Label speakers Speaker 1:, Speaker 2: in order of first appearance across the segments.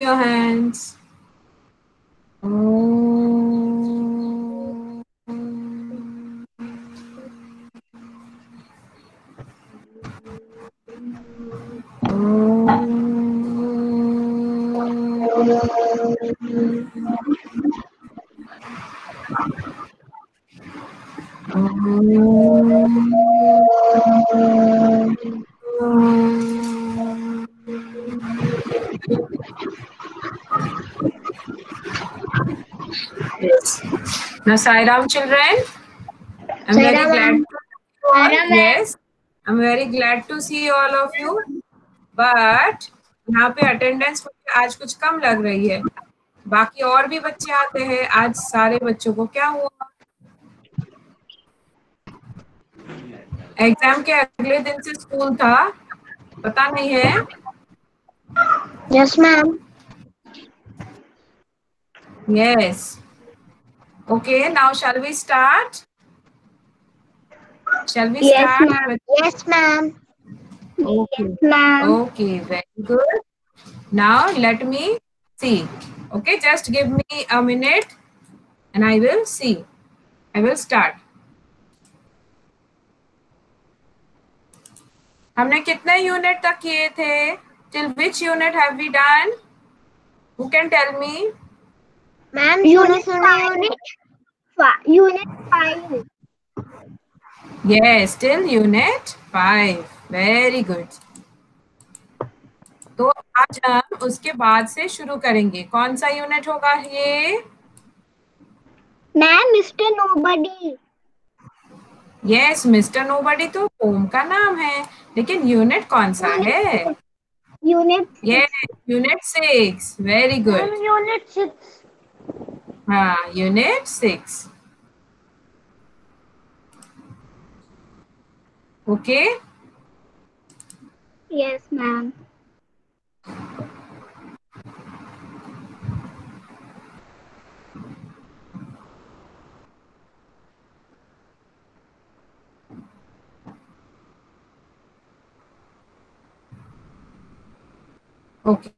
Speaker 1: your hands. Yes. Now, Sairam children, I'm very
Speaker 2: Saira
Speaker 1: glad
Speaker 2: ma'am.
Speaker 1: to see you all.
Speaker 2: Saira ma'am.
Speaker 1: Yes, I'm very glad to see all of you. But यहाँ पे attendance आज कुछ कम लग रही है. बाकी और भी बच्चे आते हैं. आज सारे बच्चों को क्या हुआ? एग्जाम के अगले दिन से स्कूल था. पता नहीं है.
Speaker 2: Yes ma'am.
Speaker 1: Yes. Okay. Now shall we start? Shall we
Speaker 2: Yes
Speaker 1: start?
Speaker 2: ma'am. Yes ma'am. Yes
Speaker 1: Okay.
Speaker 2: ma'am.
Speaker 1: Okay. Very good. Now let me see. Okay. Just give me a minute and I will see. I will start. हमने कितने unit तक किए थे? Till which unit have we done? Who can tell me?
Speaker 2: Ma'am, unit 5.
Speaker 1: Yes, till unit 5. Very good. तो आज हम उसके बाद से शुरू करेंगे. कौन सा यूनिट होगा ये?
Speaker 2: Ma'am, Mr. Nobody.
Speaker 1: Yes, mister nobody तो पोम का नाम है, लेकिन यूनिट कौन सा है?
Speaker 2: Unit 6.
Speaker 1: Yes, unit 6. Very good.
Speaker 2: Ma'am, Unit 6.
Speaker 1: हाँ, unit 6. Okay.
Speaker 2: Yes ma'am.
Speaker 1: Okay.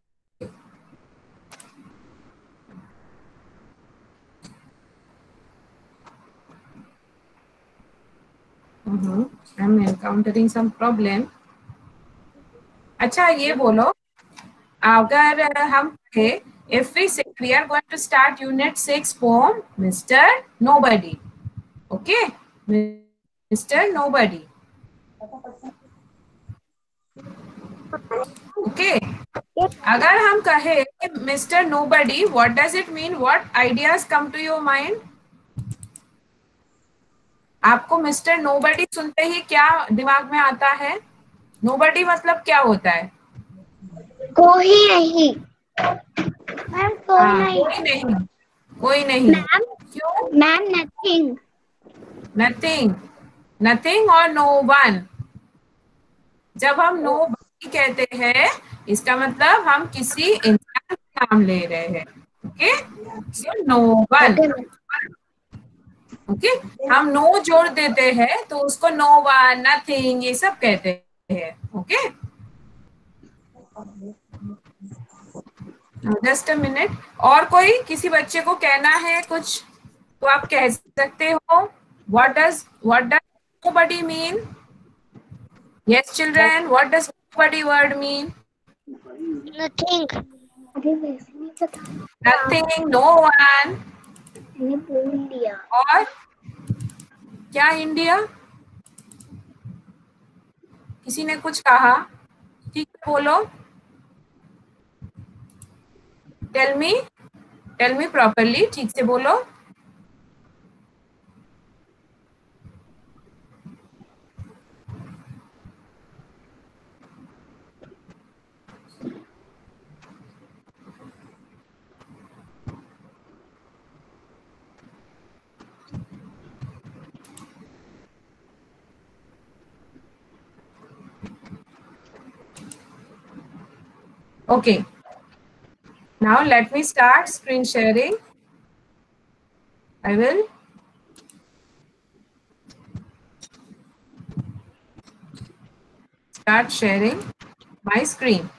Speaker 1: I am encountering some problem. अच्छा, ये बोलो, अगर हम कहे if we say we are going to start unit 6 poem Mr. Nobody. Okay, Mr. Nobody. Okay. अगर हम कहे mister nobody, what does it mean? What ideas come to your mind? आपको मिस्टर नोबडी सुनते ही क्या दिमाग में आता है? नोबडी मतलब क्या होता है?
Speaker 2: कोई नहीं. Ma'am, कोई
Speaker 1: हाँ,
Speaker 2: नहीं.
Speaker 1: कोई नहीं. कोई नहीं.
Speaker 2: Ma'am,
Speaker 1: क्यों?
Speaker 2: ma'am, nothing.
Speaker 1: नथिंग. नथिंग और नो वन. जब हम नो बडी कहते हैं, इसका मतलब हम किसी इंसान का नाम ले रहे हैं. Okay, so no one.
Speaker 2: Okay ma'am.
Speaker 1: Okay, हम नो जोड़ देते हैं तो उसको नो वन, नथिंग, ये सब कहते हैं. Okay, just a minute. और कोई किसी बच्चे को कहना है कुछ तो आप कह सकते हो. What does nobody mean? Yes children, what does nobody word mean?
Speaker 2: Nothing. अरे वैसे नहीं पता.
Speaker 1: Nothing, no one.
Speaker 2: मैंने बोल दिया.
Speaker 1: और क्या इंडिया? किसी ने कुछ कहा? ठीक है, बोलो. टेल मी प्रॉपरली, ठीक से बोलो. Okay, now let me start screen sharing. I will start sharing my screen.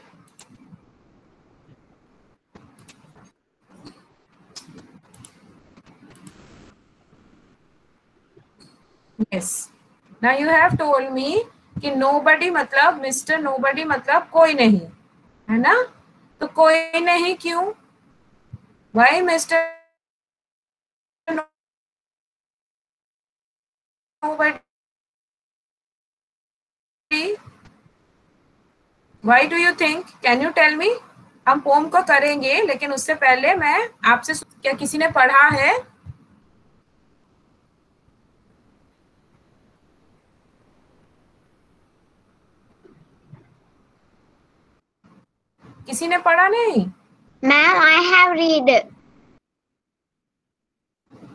Speaker 1: Yes. Now you have told me कि nobody मतलब मिस्टर nobody मतलब कोई नहीं, है ना? तो कोई नहीं क्यों? Why mister nobody? Why do you think? Can you tell me? हम पोम को करेंगे, लेकिन उससे पहले मैं आपसे, क्या किसी ने पढ़ा है? किसी ने पढ़ा नहीं?
Speaker 2: Ma'am, I have read.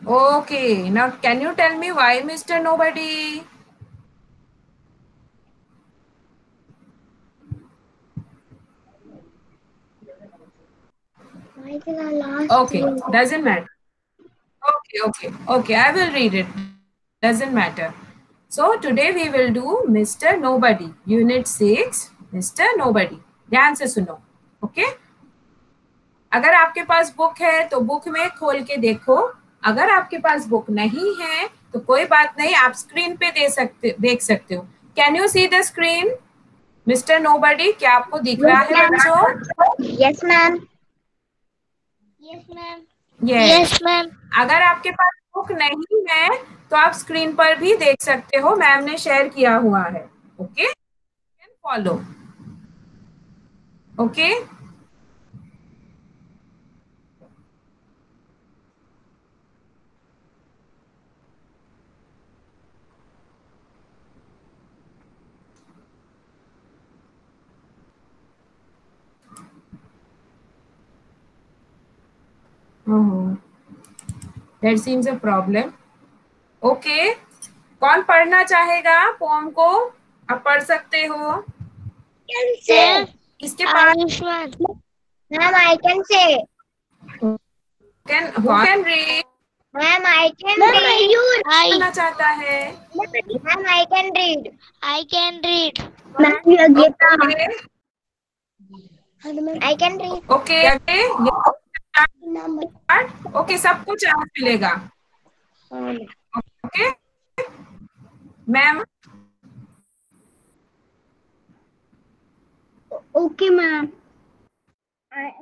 Speaker 1: Okay, now can you tell me why Mr. Nobody?
Speaker 2: Why did I last
Speaker 1: Okay,
Speaker 2: read?
Speaker 1: doesn't matter. Okay, I will read it. Doesn't matter. So today we will do Mr. Nobody, Unit 6, Mr. Nobody. ध्यान से सुनो, okay? अगर आपके पास book है तो book में खोल के देखो, अगर आपके पास बुक नहीं है तो कोई बात नहीं, आप स्क्रीन पे देख सकते हो. Can you see the screen? Mister nobody क्या आपको दिख रहा है बच्चों?
Speaker 2: Yes, ma'am. Yes, ma'am.
Speaker 1: Yes.
Speaker 2: Yes, ma'am.
Speaker 1: अगर आपके पास बुक नहीं है तो आप स्क्रीन पर भी देख सकते हो, मैम ने शेयर किया हुआ है. Okay, can follow. Okay, that seems a problem. Okay, कौन पढ़ना चाहेगा पोम को? आप पढ़ सकते हो.
Speaker 2: Can say.
Speaker 1: किसके पास?
Speaker 2: Ayushman. Ma'am, I can say.
Speaker 1: Who can read?
Speaker 2: Ma'am, I can read.
Speaker 1: पढ़ना चाहता है?
Speaker 2: Ma'am, I can read. I can read.
Speaker 1: Ma'am,
Speaker 2: Yogita.
Speaker 1: Okay.
Speaker 2: I can read.
Speaker 1: Okay, okay, सबको चांस मिलेगा. Okay ma'am.
Speaker 2: Okay, ma'am.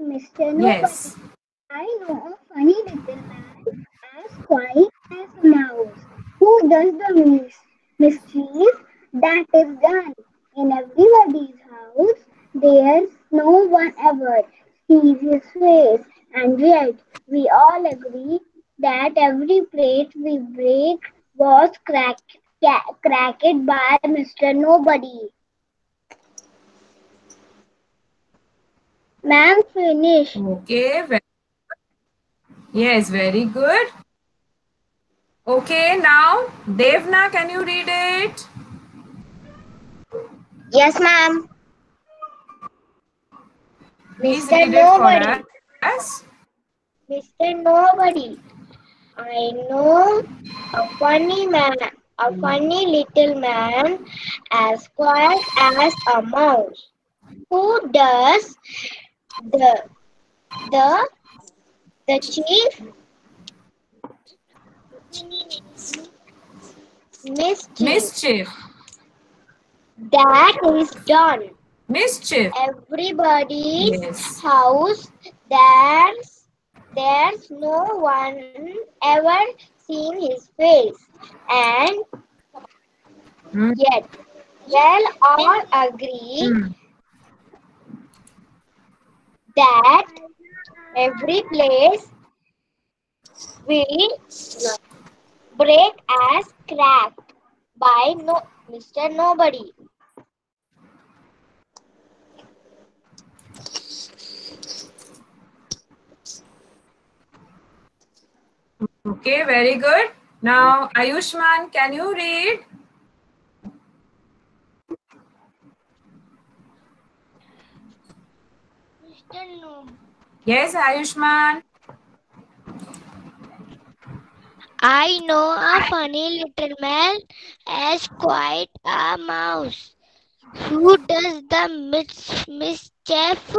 Speaker 2: Mr. Nobody.
Speaker 1: Yes.
Speaker 2: I know a funny little man as quiet as a mouse who does the mischief that is done in everybody's house. There's no one ever sees his face, and yet we all agree that every plate we break was cracked by Mr. Nobody. Ma'am, finish.
Speaker 1: Okay. Yes, very good. Okay, now Devna, can you read it?
Speaker 2: Yes, ma'am.
Speaker 1: Please
Speaker 2: Mr.
Speaker 1: read
Speaker 2: Nobody.
Speaker 1: it for us.
Speaker 2: Mr. Nobody. I know a funny little man as quiet as a mouse who does the chief mischief that is done.
Speaker 1: Mischief.
Speaker 2: Everybody's
Speaker 1: Yes.
Speaker 2: house, there's no one ever seen his face, and yet we'll all agree that every place we break as cracked by Mr. Nobody.
Speaker 1: Okay, very good. Now, Ayushman, can you read?
Speaker 2: Mr. Nobody.
Speaker 1: Yes, Ayushman.
Speaker 2: I know a funny little man as quiet a mouse who does the mischief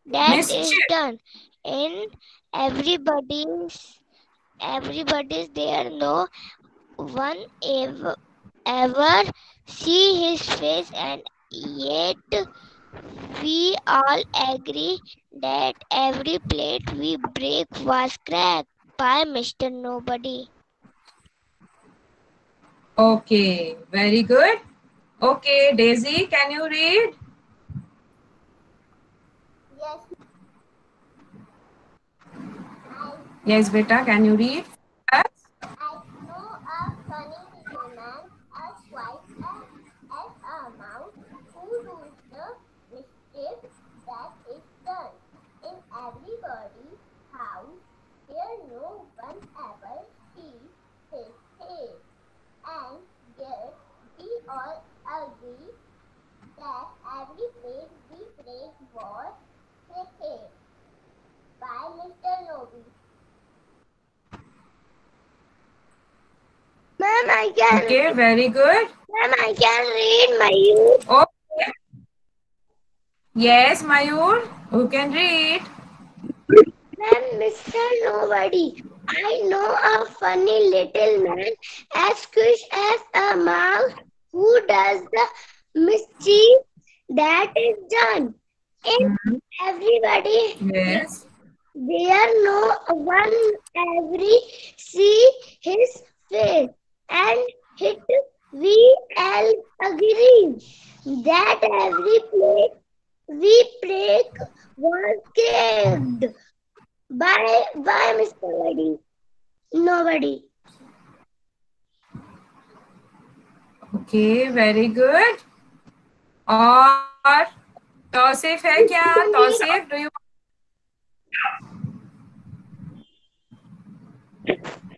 Speaker 2: that is done in everybody's there no
Speaker 3: one ever see his face, and yet we all agree that every plate we break was cracked by Mr. Nobody.
Speaker 1: Okay, very good. Okay, Daisy, can you read?
Speaker 3: Yes.
Speaker 1: Yes, beta, can you read?
Speaker 3: I know a funny little man as white as a mouse who does the mischief that is done in everybody's house. There no one ever sees his face, and yet we all agree that every plate we break was created by Mr. Nobi. Ma'am, I can.
Speaker 1: Okay, very good.
Speaker 3: Ma'am, I can read my.
Speaker 1: Okay. Yes, Mayur, who can read?
Speaker 3: Ma'am, Mr. Nobody. I know a funny little man as squish as a mouse who does the mischief that is done in everybody.
Speaker 1: Yes.
Speaker 3: There no one every see his face, and it we all agree that every plate we break was cracked by Mr. Nobody.
Speaker 1: Okay, very good. और तौसीफ है क्या? Tausif, do you?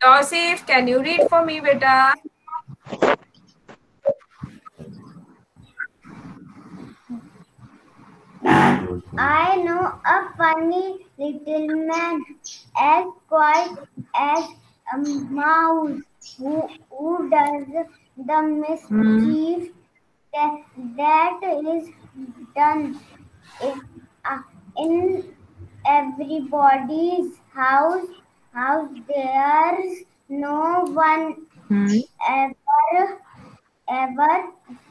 Speaker 1: Tausif, can you read for me, beta?
Speaker 2: I know a funny little man as quiet as a mouse who does the mischief that is done in everybody's house. There's no one ever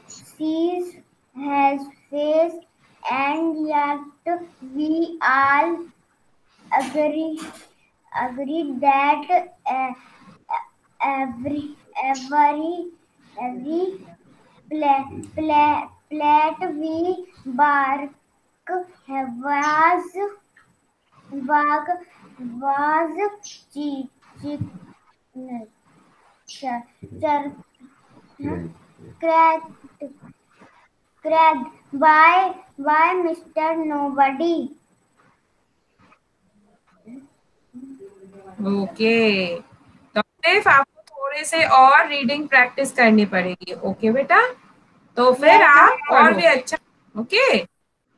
Speaker 2: sees his face, and yet we all agree that every plate we bark was cheap, cracked by Mr. Nobody.
Speaker 1: Okay, तो सिर्फ आपको थोड़े से और reading practice करनी पड़ेगी. Okay बेटा, तो फिर आप और भी अच्छा. ओके,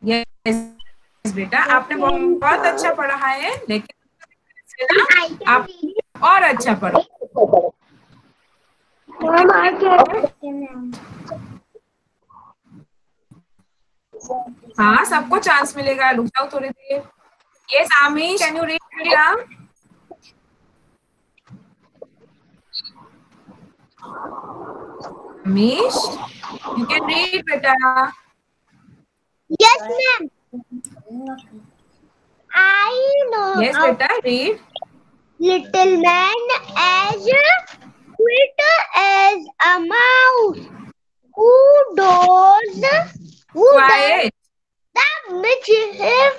Speaker 1: यस बेटा, आपने बहुत अच्छा पढ़ा है, लेकिन आप और अच्छा पढ़ो. हाँ, सबको चांस मिलेगा. रुक जाओ थोड़ी देर. Yes Amish, can you read बेटा? Amish, you can read beta.
Speaker 3: Yes, ma'am. I know.
Speaker 1: Yes beta, read.
Speaker 3: Little man as quick as a mouse who does
Speaker 1: Quiet.
Speaker 3: the mischief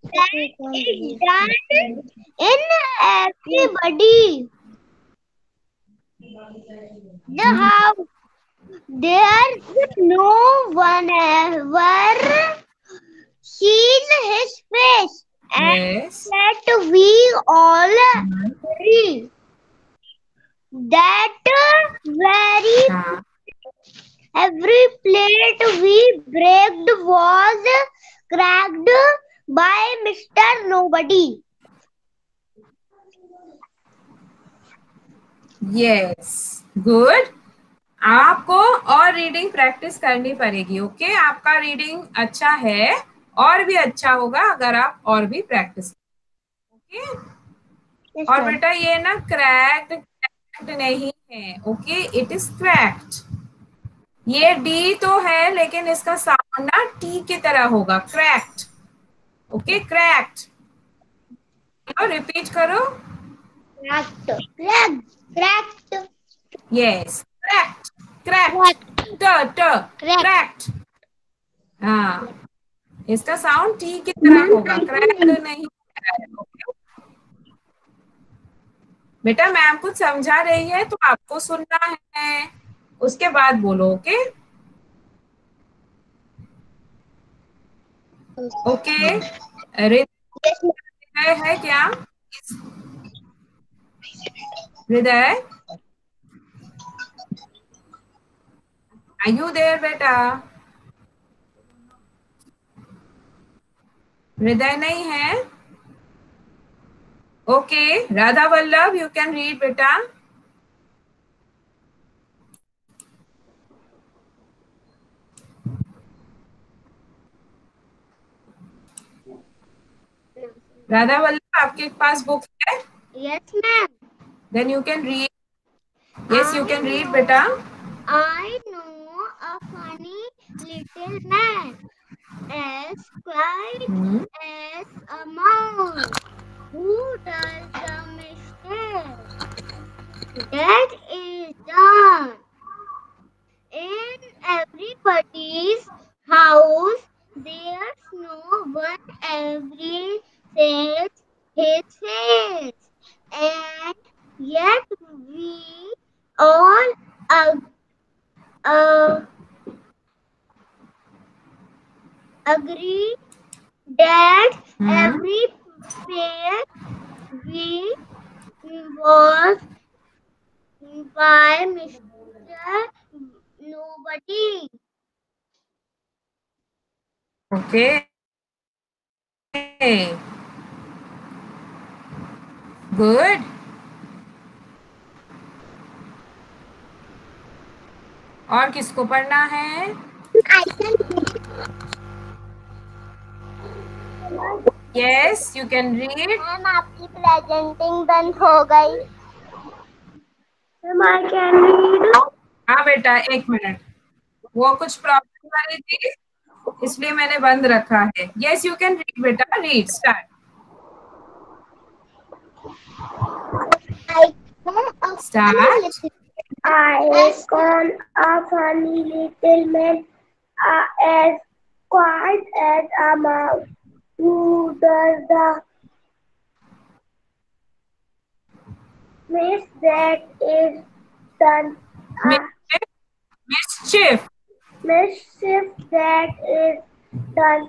Speaker 3: that is done in everybody. The house. There's no one ever seen his face, and
Speaker 1: Yes.
Speaker 3: that we all agree that every plate we breaked was cracked by Mr. Nobody.
Speaker 1: Yes. Good. आपको और reading practice करनी पड़ेगी. Okay, आपका reading अच्छा है, और भी अच्छा होगा अगर आप और भी प्रैक्टिस. ओके. और बेटा ये ना क्रैक्ड नहीं है, ओके, इट इज क्रैक्ड। ये डी तो है लेकिन इसका साउंड ना टी की तरह होगा, क्रैक्ड, ओके, क्रैक्ड। रिपीट करो,
Speaker 2: Cracked. Cracked. Cracked.
Speaker 1: Yes, cracked, cracked,
Speaker 2: Cracked. Cracked.
Speaker 1: Cracked. हाँ, इसका साउंड टी की तरह
Speaker 2: Ma'am,
Speaker 1: होगा,
Speaker 2: I
Speaker 1: क्रैक्ड
Speaker 2: can.
Speaker 1: नहीं है, okay? बेटा मैम कुछ समझा रही है तो आपको सुनना है, उसके बाद बोलो, ओके। Okay,
Speaker 2: Yes, ma'am.
Speaker 1: हृदय है क्या? हृदय, आर यू देयर बेटा? हृदय नहीं है? Okay, Radha Vallabh, you can read बेटा। राधा वल्लभ, आपके पास बुक है?
Speaker 2: Yes, ma'am.
Speaker 1: Then you can read, yes you can read बेटा।
Speaker 2: I know a funny little man as quiet as a mouse who does the mischief that is done in everybody's house. There's no one every says his says, and yet we all agree that every pair we was by Mr. Nobody.
Speaker 1: Okay, good. और किसको पढ़ना है?
Speaker 2: I can.
Speaker 1: Yes you can read.
Speaker 3: Ma'am आपकी presenting बंद हो गई।
Speaker 2: Ma'am, I can read.
Speaker 1: हाँ बेटा, एक मिनट, वो कुछ प्रॉब्लम आ रही थी इसलिए मैंने बंद रखा है। यस यू कैन रीड बेटा, read, start.
Speaker 2: I saw a funny
Speaker 1: start.
Speaker 2: little. I saw a funny little man as quiet as a mouse who does the mischief that is done.
Speaker 1: Mischief,
Speaker 2: Mischief that is done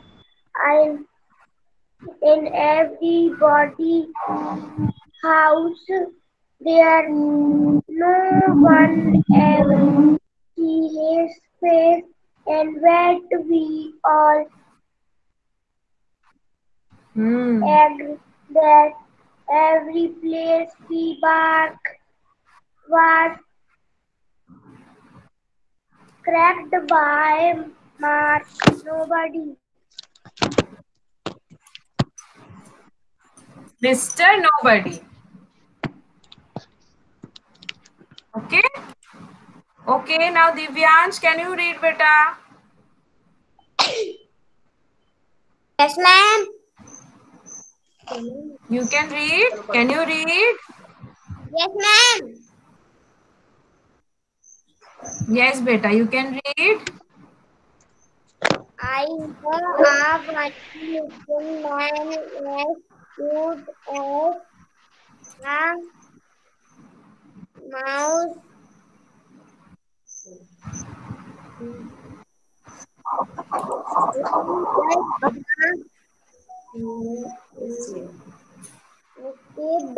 Speaker 2: in everybody's house. There no one ever see his face, and that we all agree that every place we bark was cracked by Mark. Nobody.
Speaker 1: Mister nobody, okay. Okay, now Divyansh, can you read बेटा?
Speaker 3: Yes ma'am.
Speaker 1: You can read? Can you read?
Speaker 3: Yes ma'am.
Speaker 1: Yes, beta, you can read.
Speaker 3: I saw a funny little man as cute as a mouse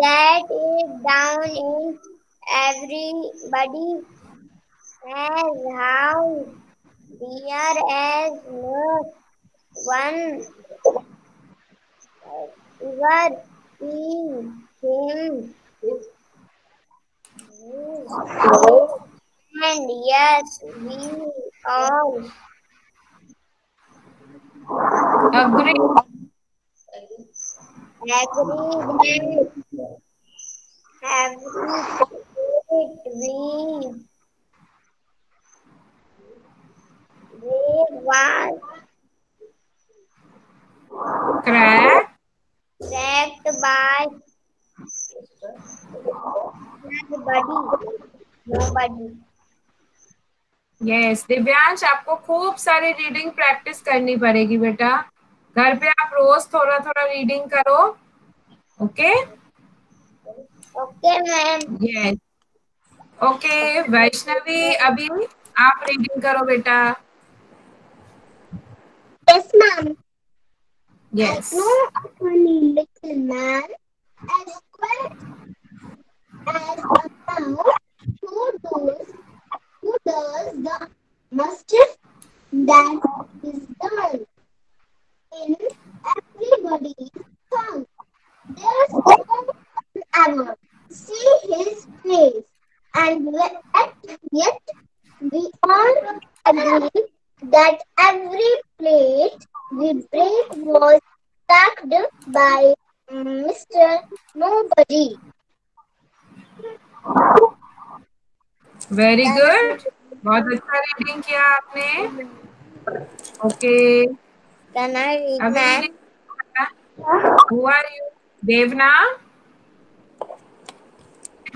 Speaker 3: that is down in everybody's house. There is no one ever seen him. And yes, we all
Speaker 1: Agree.
Speaker 3: agree that every we was
Speaker 1: Cracked.
Speaker 3: cracked by nobody. Nobody.
Speaker 1: Yes Divyansh, आपको खूब सारी reading practice करनी पड़ेगी बेटा। घर पे आप रोज थोड़ा थोड़ा रीडिंग करो। Okay.
Speaker 3: Okay, ma'am.
Speaker 1: Yes. Okay Vaishnavi, अभी आप रीडिंग करो बेटा।
Speaker 2: Yes, ma'am. I
Speaker 1: yes.
Speaker 2: know a funny little man as quiet as a mouse who does the mischief that is done in everybody's house. There's no one ever see his face, and yet we all agree that every plate we break was packed by Mr. Nobody.
Speaker 1: Very
Speaker 3: Can I
Speaker 1: good. बहुत अच्छा reading किया आपने। Okay.
Speaker 3: can I read,
Speaker 1: अभी
Speaker 3: ma'am?
Speaker 1: Reading. Who are you? Devna.
Speaker 3: No,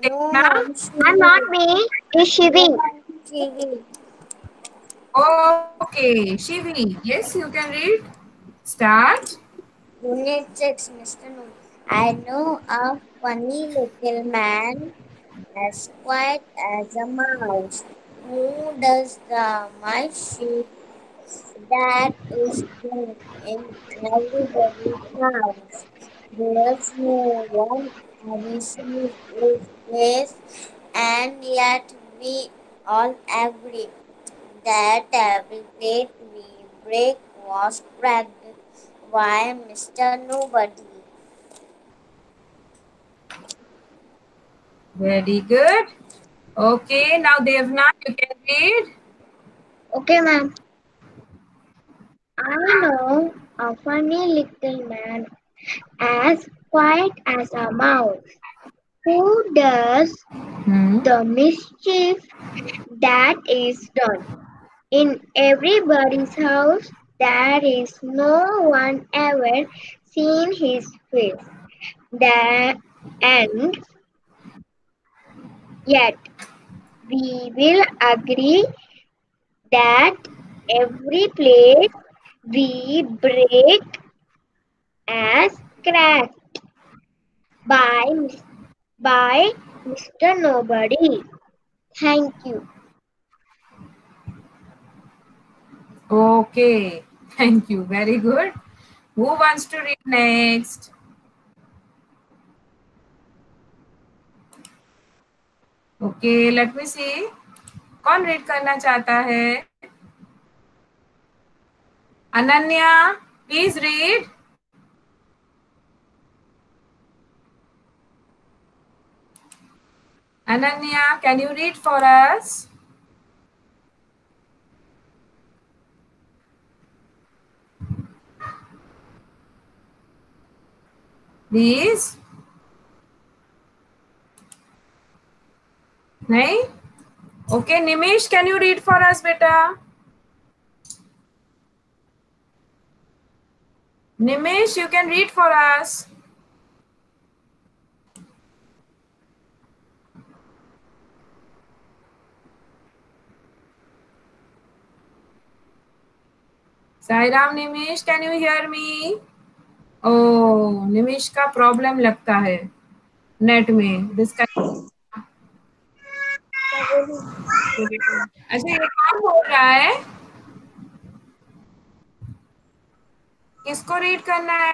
Speaker 1: देवना।
Speaker 3: ma'am.
Speaker 2: I'm not me. It's Shivi.
Speaker 3: Shivi.
Speaker 1: Okay Shivi, yes you can read. Start.
Speaker 3: Unit 6, Mr. No. I know a funny little man as quiet as a mouse who does the mischief that is done in everybody's house. There's no one ever sees his face, and yet we all agree that every plate we break was cracked by Mr. Nobody.
Speaker 1: Very good. Okay now Devna, you can read.
Speaker 2: Okay, ma'am. I know a funny little man as quiet as a mouse who does the mischief that is done in everybody's house. There is no one ever seen his face. That and yet we will agree that every plate we break as cracked by by Mr. Nobody. Thank you.
Speaker 1: Okay thank you, very good. Who wants to read next? Okay let me see, कौन read करना चाहता है? Ananya, please read. Ananya, can you read for us? Please. नहीं? Okay Nimesh, can you read for us बेटा? Nimesh, you can read for us. Sairam Nimesh, can you hear me? ओह निमेश का problem लगता है net में डिस्कनेक्ट। अच्छा ये कौन बोल रहा है? किसको रीड करना है?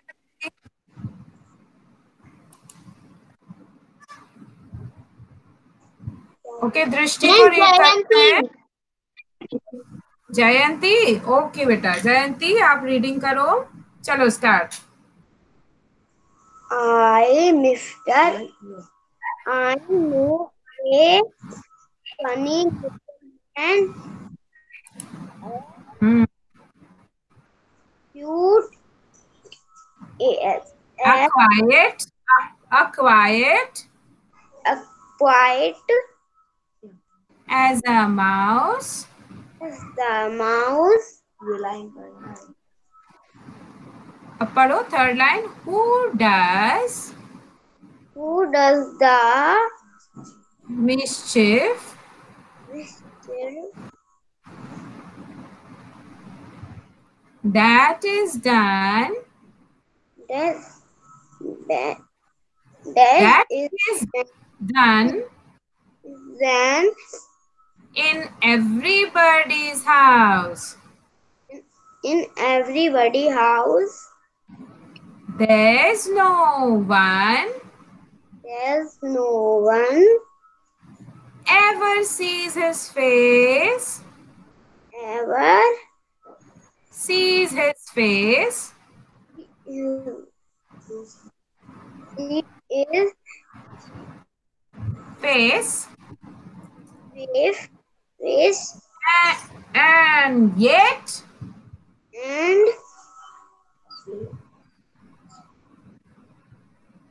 Speaker 1: ओके दृष्टि को
Speaker 2: Miss
Speaker 1: रीड करना है।
Speaker 2: Jayanti,
Speaker 1: जयंती, ओके बेटा जयंती आप रीडिंग करो। चलो start.
Speaker 2: I know a funny little man,
Speaker 1: hmm.
Speaker 2: cute as
Speaker 1: A quiet, a quiet
Speaker 2: a quiet
Speaker 1: as a mouse.
Speaker 3: As the mouse.
Speaker 1: अब पढ़ो third line. Who does
Speaker 3: Who does the
Speaker 1: mischief
Speaker 3: mischief
Speaker 1: that is done
Speaker 3: that that that
Speaker 1: that
Speaker 3: is
Speaker 1: is done
Speaker 3: then
Speaker 1: in everybody's house?
Speaker 3: in everybody house?
Speaker 1: There's no one
Speaker 3: There's no one
Speaker 1: ever sees his face,
Speaker 3: ever
Speaker 1: sees his face
Speaker 3: he is
Speaker 1: face
Speaker 3: face
Speaker 1: and yet
Speaker 3: and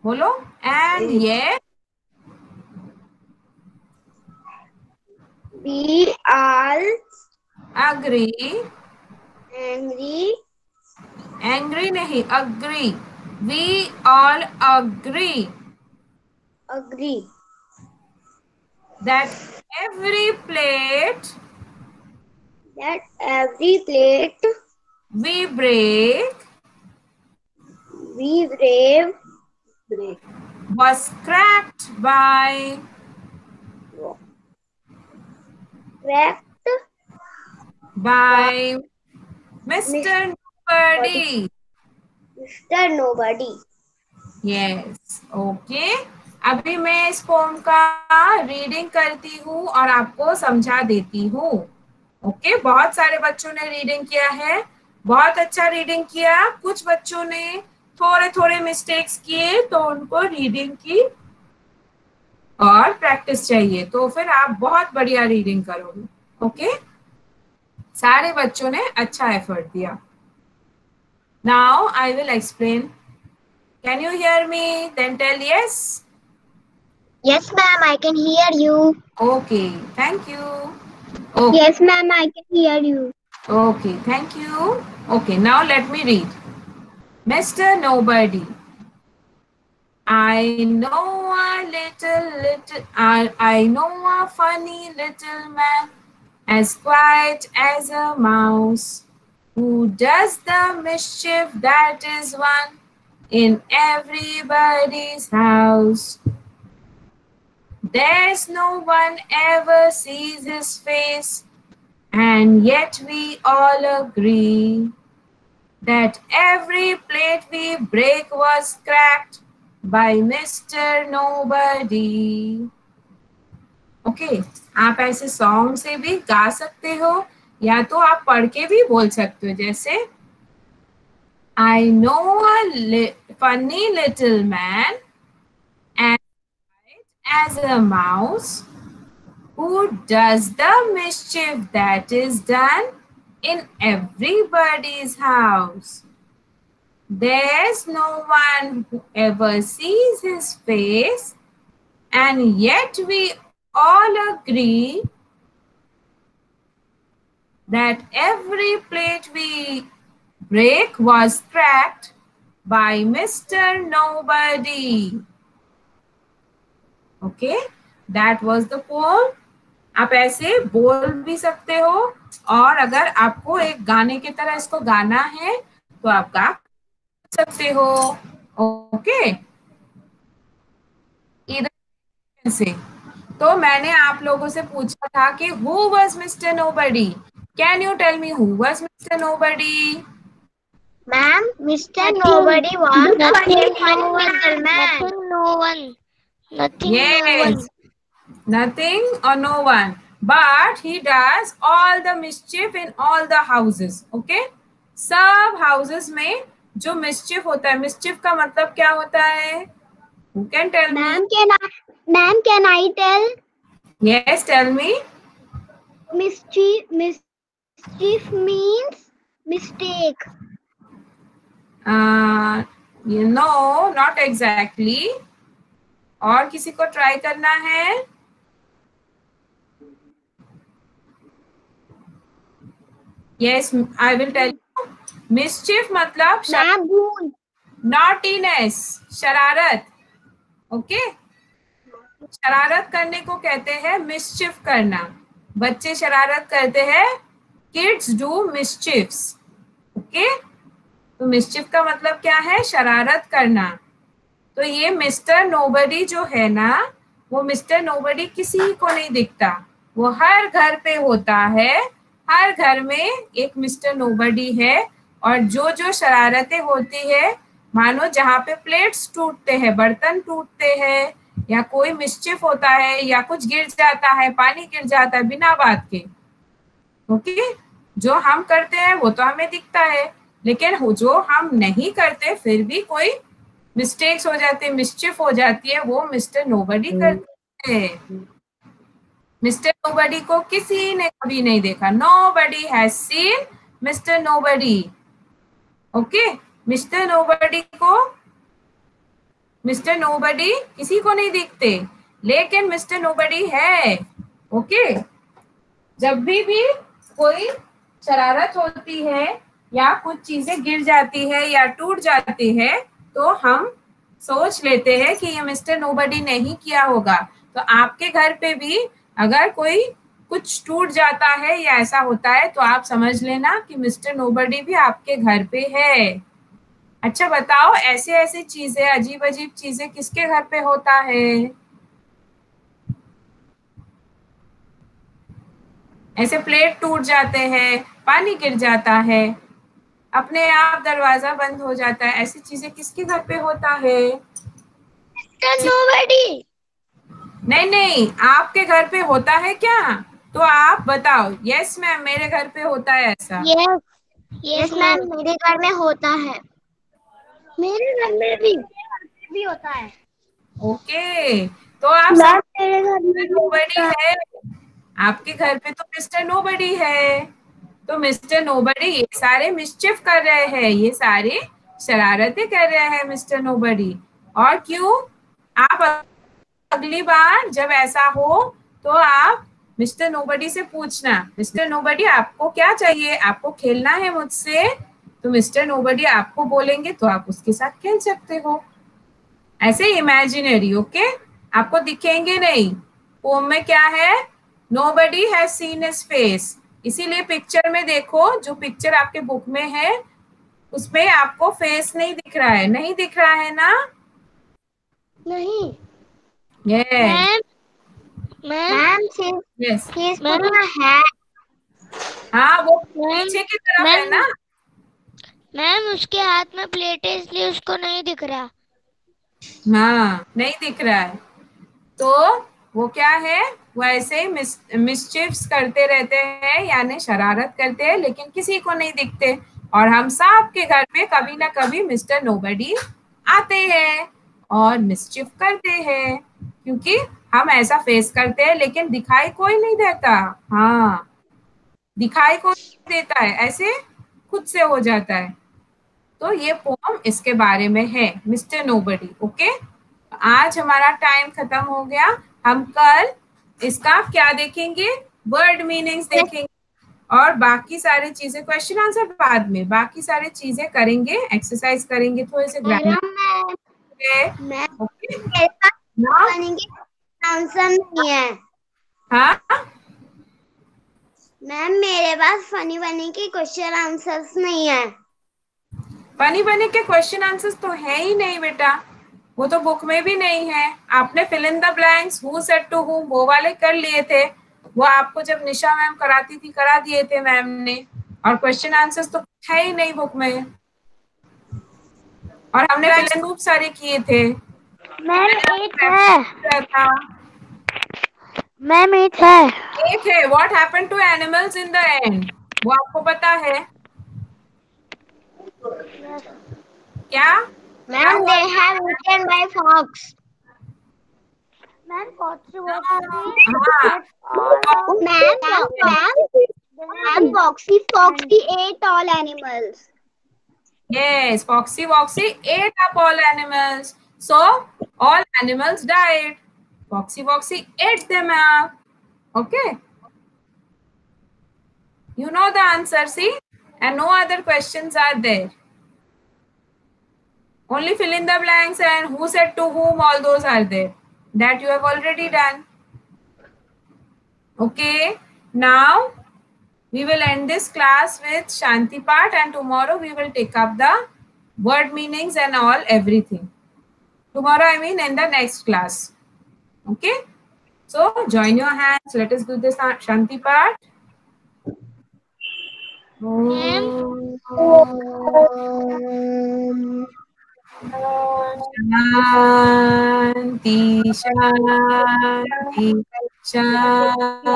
Speaker 1: बोलो and yet
Speaker 3: we all
Speaker 1: agree
Speaker 3: angry
Speaker 1: नहीं agree we all agree that every plate
Speaker 3: that every plate
Speaker 1: we break
Speaker 3: we brave
Speaker 1: was cracked by
Speaker 3: cracked
Speaker 1: Mr. Nobody.
Speaker 3: Mr. Nobody.
Speaker 1: Yes, okay. अभी मैं इस pome का reading करती हूँ और आपको समझा देती हूँ. ओके बहुत सारे बच्चों ने रीडिंग किया है, बहुत अच्छा रीडिंग किया. कुछ बच्चों ने थोड़े थोड़े मिस्टेक्स किए तो उनको रीडिंग की और प्रैक्टिस चाहिए, तो फिर आप बहुत बढ़िया रीडिंग करोगे. ओके सारे बच्चों ने अच्छा एफर्ट दिया. Now I will explain. Can you hear me? Then tell yes.
Speaker 2: Yes, ma'am, I can hear you.
Speaker 1: Okay, thank you. Okay.
Speaker 2: Yes, ma'am, I can hear you.
Speaker 1: Okay, thank you. Okay, now let me read. Mr. Nobody. I know I know a funny little man, as quiet as a mouse, who does the mischief that is one in everybody's house. There's no one ever sees his face, and yet we all agree that every plate we break was cracked by Mr. Nobody. Okay, आप ऐसे song से भी गा सकते हो या तो आप पढ़ के भी बोल सकते हो. जैसे I know a funny little man as a mouse who does the mischief that is done in everybody's house. There's no one who ever sees his face, and yet we all agree that every plate we break was cracked by Mr. Nobody. Okay, that was the poem. आप ऐसे बोल भी सकते हो और अगर आपको एक गाने की तरह इसको गाना है तो आप गा सकते हो. ओके इधर से तो मैंने आप लोगों से पूछा था कि who was mister nobody. Can you tell me who was mister nobody?
Speaker 2: Ma'am, Mr. Nobody was a funny little man. Nothing, no one.
Speaker 1: Yes, nothing or no one, but he does all the mischief in all the houses. Okay, सब houses में जो mischief होता है, mischief का मतलब क्या होता है? Who can tell me?
Speaker 2: Ma'am, can I tell?
Speaker 1: Yes, tell me.
Speaker 2: Mischief means mistake.
Speaker 1: You know, not exactly. और किसी को ट्राई करना है? Yes, I will tell you. Mischief मतलब
Speaker 2: मैम भूल।
Speaker 1: नॉटीनेस, शरारत। ओके, शरारत करने को कहते हैं मिस्चिफ करना। बच्चे शरारत करते हैं, किड्स डू मिस्चिफ्स। ओके, तो मिस्चिफ का मतलब क्या है? शरारत करना। तो ये मिस्टर नोबडी जो है ना, वो मिस्टर नोबडी किसी को नहीं दिखता, वो हर घर पे होता है। हर घर में एक मिस्टर नोबडी है। और जो जो शरारतें होती है, मानो जहाँ पे प्लेट्स टूटते हैं, बर्तन टूटते हैं, या कोई मिस्चिफ होता है, या कुछ गिर जाता है, पानी गिर जाता है बिना बात के, ओके, जो हम करते हैं वो तो हमें दिखता है, लेकिन जो हम नहीं करते फिर भी कोई मिस्टेक्स हो जाते हैं, मिस्चिफ हो जाती है, वो मिस्टर नोबडी करते हैं। मिस्टर नोबडी को किसी ने कभी नहीं देखा। Nobody has seen mister nobody. Okay, mister nobody को, मिस्टर नोबडी किसी को नहीं दिखते, लेकिन मिस्टर नोबडी है। ओके, जब भी कोई शरारत होती है, या कुछ चीजें गिर जाती है या टूट जाती है, तो हम सोच लेते हैं कि ये मिस्टर नोबडी नहीं किया होगा। तो आपके घर पे भी अगर कोई कुछ टूट जाता है या ऐसा होता है, तो आप समझ लेना कि मिस्टर नोबडी भी आपके घर पे है। अच्छा बताओ, ऐसे ऐसे चीजें, अजीब अजीब चीजें किसके घर पे होता है? ऐसे प्लेट टूट जाते हैं, पानी गिर जाता है, अपने आप दरवाजा बंद हो जाता है, ऐसी चीजें किसके घर पे होता है?
Speaker 2: नोबडी।
Speaker 1: नहीं नहीं, आपके घर पे होता है क्या? तो आप बताओ। यस मैम, मेरे घर पे होता है ऐसा।
Speaker 2: यस यस मैम, मेरे घर में होता है। मेरे घर में भी होता है।
Speaker 1: ओके, तो आप
Speaker 2: मैम
Speaker 1: सब
Speaker 2: मेरे घर में भी
Speaker 1: नोबडी
Speaker 2: होता है।
Speaker 1: है। आपके घर पे तो मिस्टर नोबडी है। तो मिस्टर नोबडी ये सारे मिस्चिफ कर रहे हैं, ये सारे शरारतें कर रहे हैं मिस्टर नोबडी। और क्यों? आप अगली बार जब ऐसा हो, तो आप मिस्टर नोबडी से पूछना, मिस्टर नोबडी आपको क्या चाहिए, आपको खेलना है मुझसे? तो मिस्टर नोबडी आपको बोलेंगे तो आप उसके साथ खेल सकते हो। ऐसे इमेजिनरी, ओके, आपको दिखेंगे नहीं। पोम में क्या है? Nobody has seen his face. इसीलिए पिक्चर में देखो, जो पिक्चर आपके बुक में है उसमें आपको फेस नहीं दिख रहा है, नहीं दिख रहा है ना?
Speaker 2: नहीं
Speaker 1: यस
Speaker 2: मैम,
Speaker 1: यस,
Speaker 2: है।
Speaker 1: हाँ वो
Speaker 2: मैम
Speaker 1: पीछे की तरफ है ना।
Speaker 2: मैम उसके हाथ में प्लेट है, इसलिए उसको नहीं दिख रहा।
Speaker 1: हाँ, नहीं दिख रहा है। तो वो क्या है? वो ऐसे मिसचिफ्स करते रहते हैं, यानी शरारत करते हैं, लेकिन किसी को नहीं दिखते। और हम सब के घर पे कभी ना कभी मिस्टर नोबडी आते हैं और मिसचिफ करते हैं, क्योंकि हम ऐसा फेस करते हैं, लेकिन दिखाई कोई नहीं देता। हाँ, दिखाई कोई नहीं देता है, ऐसे खुद से हो जाता है। तो ये पोम इसके बारे में है, मिस्टर नोबडी। ओके, आज हमारा टाइम खत्म हो गया। हम कल इसका क्या देखेंगे? वर्ड मीनिंग्स देखेंगे, और बाकी सारी चीजें, क्वेश्चन आंसर बाद में, बाकी सारी चीजें करेंगे, एक्सरसाइज करेंगे, थोड़े से ग्रामर। ओके ना?
Speaker 2: आंसर नहीं है
Speaker 1: हाँ,
Speaker 2: मैम, मेरे पास फनी बनी के क्वेश्चन आंसर्स नहीं है।
Speaker 1: फनी बने के क्वेश्चन आंसर्स तो है ही नहीं बेटा, वो तो बुक में भी नहीं है। आपने fill in the blanks, who said to whom, वो वाले कर लिए थे, वो आपको जब निशा मैम कराती थी करा दिए थे मैम ने। और क्वेश्चन आंसर्स तो है ही नहीं बुक में। और हमने फिल इन खूब सारे किए थे।
Speaker 2: मैम
Speaker 1: एक है था,
Speaker 2: मैम एट है।
Speaker 1: एक है what happened to animals in the end, वो आपको पता है क्या? क्या
Speaker 2: मैम
Speaker 1: हुआ?
Speaker 2: they have eaten by fox. Ma'am foxy
Speaker 1: हाँ,
Speaker 2: Ma'am, Foxy ate all animals.
Speaker 1: yes, Foxy Woxy ate up all animals. So all animals died. Foxy Woxy ate them up. Okay. You know the answer, see? And no other questions are there. Only fill in the blanks and who said to whom, all those are there. That you have already done. Okay. Now, we will end this class with Shanti part and tomorrow we will take up the word meanings and all everything. Tomorrow, I mean in the next class. Okay. So, join your hands. Let us do this Shanti part. Shanti, Shanti, Shanti.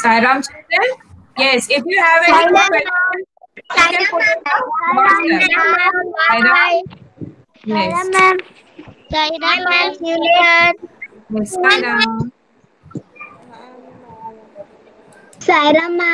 Speaker 1: Sairam children? Yes, if you have any question, you can put it on WhatsApp. Sairam? Yes. Yes, Sairam.
Speaker 2: Saira ma'am.